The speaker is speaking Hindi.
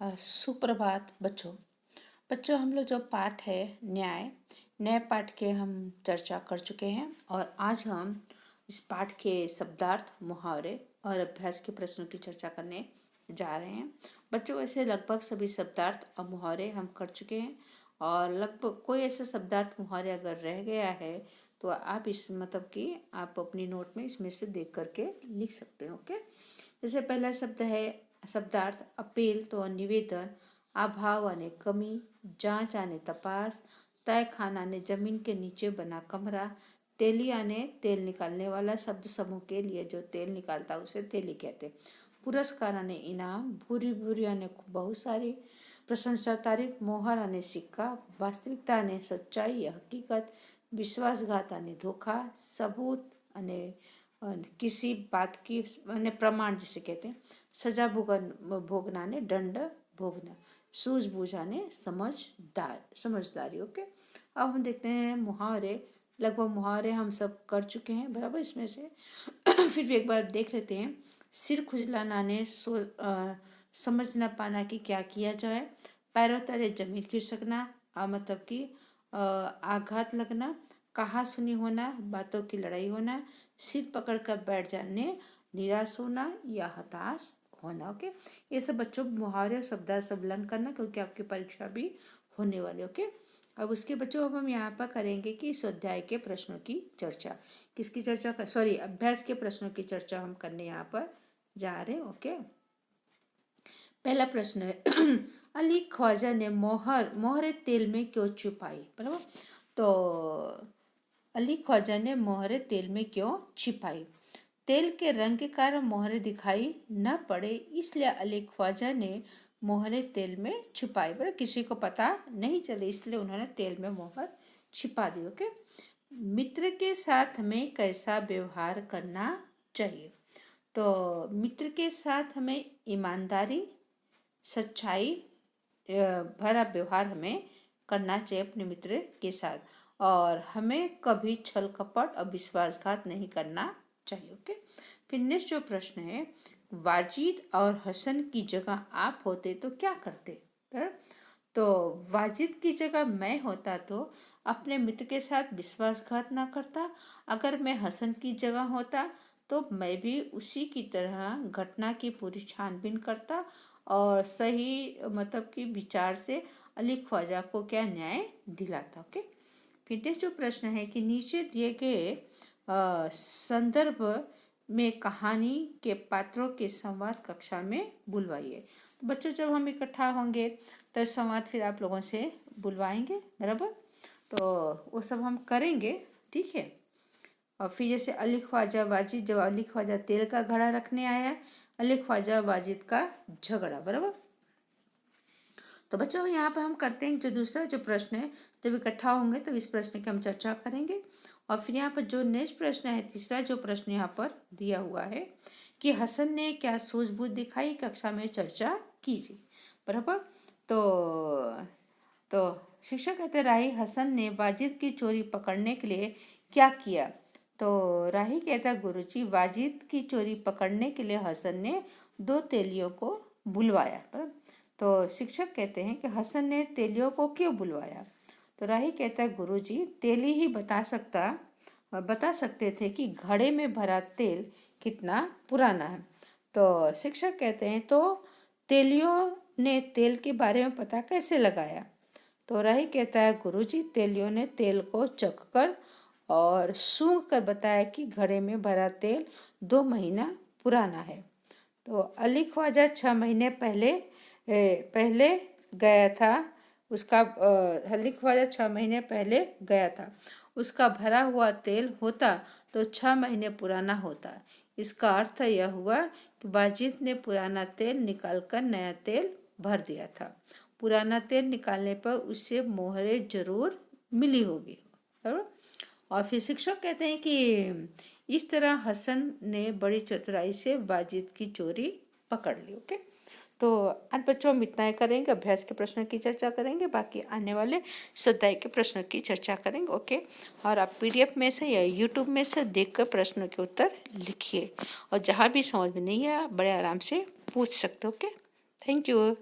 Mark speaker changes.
Speaker 1: सुप्रभात बच्चों। बच्चों, हम लोग जो पाठ है नए पाठ के हम चर्चा कर चुके हैं और आज हम इस पाठ के शब्दार्थ, मुहावरे और अभ्यास के प्रश्नों की चर्चा करने जा रहे हैं। बच्चों, वैसे लगभग सभी शब्दार्थ और मुहावरे हम कर चुके हैं और लगभग कोई ऐसा शब्दार्थ मुहावरे अगर रह गया है तो आप इस मतलब कि आप अपनी नोट में इसमें से देख करके लिख सकते हो। ओके, जैसे पहला शब्द है शब्दार्थ अपील तो निवेदन, अभाव यानी कमी, जांच यानी तपास, तय खाना यानी जमीन के नीचे बना कमरा, तेली यानी तेल निकालने वाला। शब्द समूह के लिए जो तेल निकालता है उसे तेली कहते हैं। पुरस्कार यानी इनाम, भूरी भूरी यानी बहुत सारी, प्रशंसा तारीफ, मोहर यानी सिक्का, वास्तविकता यानी सच्चाई या हकीकत, विश्वासघात यानी धोखा, सबूत यानी किसी बात की प्रमाण जिसे कहते हैं, सजा भोगना ने दंड भोगना, सूझबूझ ने समझदारी। ओके, अब हम देखते हैं मुहावरे। लगभग मुहावरे हम सब कर चुके हैं बराबर। इसमें से फिर भी एक बार देख लेते हैं। सिर खुजलाना ने समझ न पाना कि क्या किया जाए, पैरों तले जमीन खिसकना मतलब कि आघात लगना, कहा सुनी होना, बातों की लड़ाई होना, सिर पकड़ कर बैठ जाने, निराश होना या हताश होना। ओके, ये सब बच्चों मुहावरे और शब्दार्थ सब लर्न करना क्योंकि आपकी परीक्षा भी होने वाली। ओके, अब उसके बच्चों अब हम यहाँ पर करेंगे कि इस अध्याय के प्रश्नों की चर्चा, किसकी चर्चा कर अभ्यास के प्रश्नों की चर्चा हम करने यहाँ पर जा रहे हैं। ओके, पहला प्रश्न है अली ख्वाजा ने मोहरे तेल में क्यों छुपाई। बराबर, तो अली ख्वाजा ने मोहरे तेल में क्यों छिपाई। तेल के रंग के कारण मोहरे दिखाई न पड़े, इसलिए अली ख्वाजा ने मोहरे तेल में छुपाई। पर किसी को पता नहीं चले इसलिए उन्होंने तेल में मोहर छिपा दी। ओके, मित्र के साथ हमें कैसा व्यवहार करना चाहिए। तो मित्र के साथ हमें ईमानदारी, सच्चाई भरा व्यवहार हमें करना चाहिए अपने मित्र के साथ, और हमें कभी छल कपट और विश्वासघात नहीं करना चाहिए। ओके, फिर नेक्स्ट जो प्रश्न है, वाजिद और हसन की जगह आप होते तो क्या करते। तो वाजिद की जगह मैं होता तो अपने मित्र के साथ विश्वासघात ना करता। अगर मैं हसन की जगह होता तो मैं भी उसी की तरह घटना की पूरी छानबीन करता और सही मतलब कि विचार से अली ख्वाजा को क्या न्याय दिलाता। ओके, फिर नेक्स्ट जो प्रश्न है कि नीचे दिए गए संदर्भ में कहानी के पात्रों के संवाद कक्षा में बुलवाइए। तो बच्चों, जब हम इकट्ठा होंगे तो संवाद फिर आप लोगों से बुलवाएंगे बराबर, तो वो सब हम करेंगे। ठीक है, और फिर जैसे अली ख्वाजा वाजिद, जब अली ख्वाजा तेल का घड़ा रखने आया, अली ख्वाजा वाजिद का झगड़ा। बराबर, तो बच्चों यहाँ पर हम करते हैं जो दूसरा जो प्रश्न है, जब इकट्ठा होंगे तो इस प्रश्न की हम चर्चा करेंगे। और फिर यहाँ पर जो नेक्स्ट प्रश्न है, तीसरा जो प्रश्न यहाँ पर दिया हुआ है कि हसन ने क्या सूझबूझ दिखाई, कक्षा में चर्चा कीजिए। बराबर, तो शिक्षक कहते राही हसन ने वाजिद की चोरी पकड़ने के लिए क्या किया। तो राही कहता गुरुजी, वाजिद की चोरी पकड़ने के लिए हसन ने 2 तेलियों को बुलवाया। तो शिक्षक कहते हैं कि हसन ने तेलियों को क्यों बुलवाया। तो राही कहता है गुरुजी, तेली ही बता सकते थे कि घड़े में भरा तेल कितना पुराना है। तो शिक्षक कहते हैं तो तेलियों ने तेल के बारे में पता कैसे लगाया। तो राही कहता है गुरुजी, तेलियों ने तेल को चखकर और सूंघ कर बताया कि घड़े में भरा तेल 2 महीना पुराना है। तो अली ख्वाजा 6 महीने पहले गया था, उसका अली ख्वाजा 6 महीने पहले गया था, उसका भरा हुआ तेल होता तो 6 महीने पुराना होता। इसका अर्थ यह हुआ कि वाजिद ने पुराना तेल निकालकर नया तेल भर दिया था। पुराना तेल निकालने पर उसे मोहरे जरूर मिली होगी। और फिर शिक्षक कहते हैं कि इस तरह हसन ने बड़ी चतुराई से वाजिद की चोरी पकड़ ली। ओके, तो आज बच्चों हम इतना ही करेंगे, अभ्यास के प्रश्नों की चर्चा करेंगे, बाकी आने वाले स्वाध्याय के प्रश्नों की चर्चा करेंगे। ओके, और आप PDF में से या YouTube में से देखकर प्रश्नों के उत्तर लिखिए और जहाँ भी समझ में नहीं आया बड़े आराम से पूछ सकते हो। Okay, thank you.